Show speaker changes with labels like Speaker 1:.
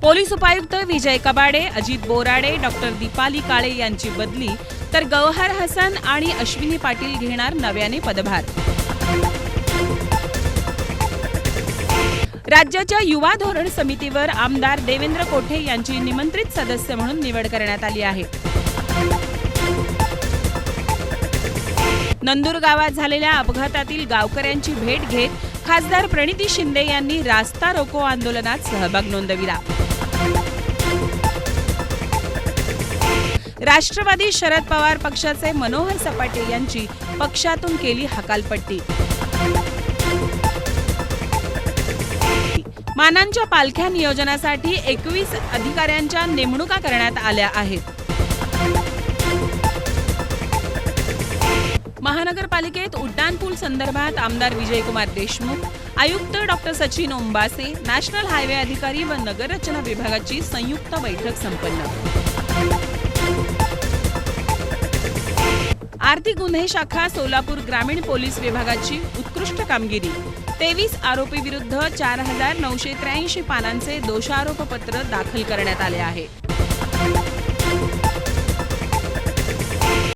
Speaker 1: Police उपायुक्त विजय Kabade, Ajit Borade, doctor Deepali काळे यांची बदली, तर गौहर हसन आणि अश्विनी पाटील घेणार नव्याने पदभार। राज्याच्या युवा धोरण समितीवर आमदार देवेंद्र कोठे यांची निमंत्रित सदस्य म्हणून निवड करण्यात आली आहे। नंदूर गावात झालेल्या अपघातातील गावकऱ्यांची भेट घेत खासदार प्रणिती शिंदे यांनी रास्ता रोको आंदोलनात सहभाग नोंदविला। राष्ट्रवादी शरद पवार पक्षाचे मनोहर सपाटे यांची पक्षातून केली हकालपट्टी। मानांच्या पालख्या नियोजनासाठी 21 अधिकाऱ्यांच्या नेमणुका करण्यात आल्या आहेत। महानगरपालिकेत उड्डाणपूल संदर्भात आमदार विजयकुमार देशमुख, आयुक्त doctor Sachin Ombase, national highway अधिकारी व नगररचना विभागाची संयुक्त बैठक संपन्न। आर्थिक गुन्हे शाखा सोलापूर ग्रामीण पोलीस विभागाची उत्कृष्ट कामगिरी। 23 आरोपी विरुद्ध 4983 पानांचे दोषारोपपत्र दाखल करण्यात आले आहे।